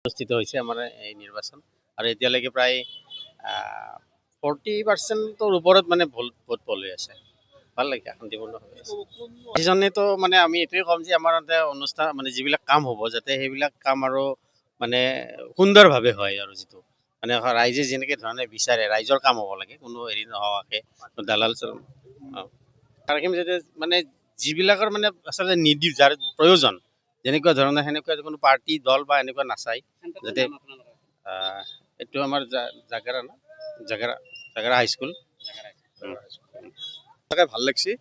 অনুষ্ঠিত হৈছে আমাৰ এই নিৰ্বাচন আৰু এতিয়ালৈকে প্ৰায় 40%ৰ ওপৰত মানে ভোট পল হৈ আছে। ভাল লাগে, শান্তিপূৰ্ণ হৈ আছে। সিজনেতো মানে আমি এইটোৱে ক'ম যে আমাৰ অনুষ্ঠান মানে যিবিলাক কাম হ'ব যাতে সেইবিলাক কাম আৰু মানে সুন্দৰভাৱে হয় আৰু যিটো মানে ৰাইজে যেনেকৈ ধৰণে বিচাৰে ৰাইজৰ কাম হ'ব লাগে, কোনো হেৰি নোহোৱাকৈ দালাল তাৰখিনি যাতে মানে যিবিলাকৰ মানে আচলতে নিদি যাৰ প্ৰয়োজন যেনেকুৱা ধৰণৰ সেনেকুৱা কোনো পাৰ্টি দল বা এনেকুৱা নাচায় যাতে এইটো আমাৰ জাগাৰা না জাগাৰা হাইস্কুল। তাকে ভাল লাগছে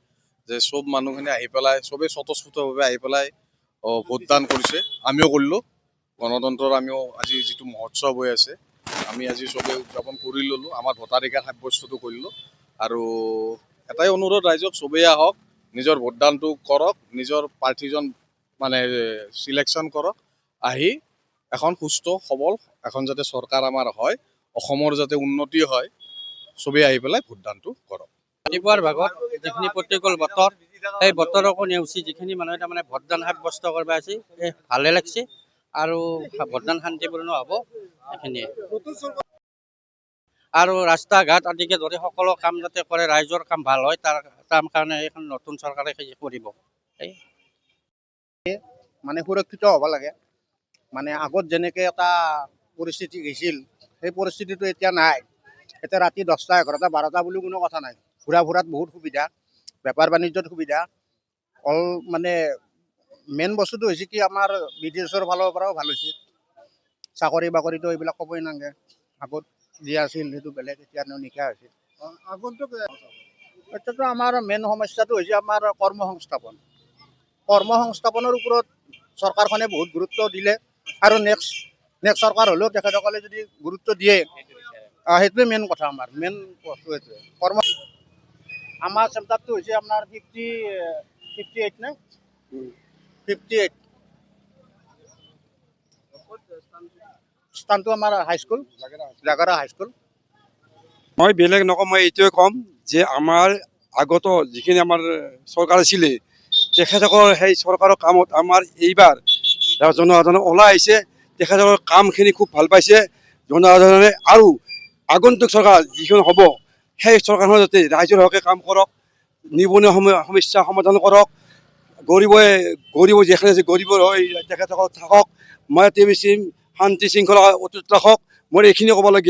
যে সব মানুহখিনি আহি পেলাই সবেই স্বতঃস্ফূৰ্তভাৱে আহি পেলাই ভোটদান কৰিছে। আমিও কৰিলোঁ। গণতন্ত্ৰৰ আমিও আজি যিটো মহোৎসৱ হৈ আছে আমি আজি সবেই উদযাপন কৰি ল'লোঁ, আমাৰ ভোটাধিকাৰ সাব্যস্তটো কৰিলোঁ। আৰু এটাই অনুৰোধ ৰাইজক, সবেই আহক, নিজৰ ভোটদানটো কৰক, নিজৰ প্ৰাৰ্থীজন মানে চিলেকশ্যন কৰক, আহি এখন সুস্থ সবল এখন যাতে চৰকাৰ আমাৰ হয়, অসমৰ যাতে উন্নতি হয়, সবেই আহি পেলাই ভোটদানটো কৰক। ৰাতিপুৱাৰ ভাগত যিখিনি প্ৰতিকূল বতৰ সেই বতৰকো নেওচি যিখিনি মানুহে তাৰমানে ভোটদান সাব্যস্ত কৰিব আছে ভালে লাগছে আৰু ভোটদান শান্তিপূৰ্ণ হ'ব এইখিনিয়ে। আৰু ৰাস্তা ঘাট আদিকে ধৰি সকলো কাম যাতে কৰে, ৰাইজৰ কাম ভাল হয় তাৰ কাৰণে এইখন নতুন চৰকাৰে কৰিব। মানে সুৰক্ষিত হ'ব লাগে। মানে আগত যেনেকৈ এটা পৰিস্থিতি গৈছিল সেই পৰিস্থিতিটো এতিয়া নাই। এতিয়া ৰাতি 10টা 11টা 12টা বুলি কোনো কথা নাই। ঘূৰা ফুৰাত বহুত সুবিধা, বেপাৰ বাণিজ্যত সুবিধা। মানে মেইন বস্তুটো হৈছে কি আমাৰ বিদেশৰ ফালৰ পৰাও ভাল হৈছে। চাকৰি বাকৰিটো এইবিলাক ক'বই নালাগে, আগত যি আছিল সেইটো বেলেগ, এতিয়া নিকা হৈছে। এতিয়াতো আমাৰ মেইন সমস্যাটো হৈছে আমাৰ কৰ্মসংস্থাপন। কৰ্মসংস্থাপনৰ ওপৰত চৰকাৰখনে বহুত গুৰুত্ব দিলে আৰু নেক্সট চৰকাৰ হ'লেও তেখেতসকলে যদি গুৰুত্ব দিয়ে, সেইটোৱে মেইন কথা। আমাৰ মেইন বস্তু সেইটোৱে আমাৰ চেণ্টাৰটো হৈছে আপোনাৰ 58 নে 58 স্থানটো আমাৰ হাইস্কুল, জাগাৰা হাইস্কুল। মই বেলেগ নকওঁ, মই এইটোৱে ক'ম যে আমাৰ আগতো যিখিনি আমাৰ চৰকাৰ আছিলে তেখেতসকলৰ সেই চৰকাৰৰ কামত আমাৰ এইবাৰ জনসাধাৰণ ওলাই আহিছে, তেখেতসকলৰ কামখিনি খুব ভাল পাইছে জনসাধাৰণে। আৰু আগন্তুক চৰকাৰ যিখন হ'ব সেই চৰকাৰখন যাতে ৰাইজৰ হকে কাম কৰক, নিবনুৱা সমস্যা সমাধান কৰক, গৰীব যিখিনি আছে গৰীবৰ হৈ তেখেতসকল থাকক, মই বেছি শান্তি শৃংখলা অটুট ৰাখক, মই এইখিনি ক'বলগীয়া।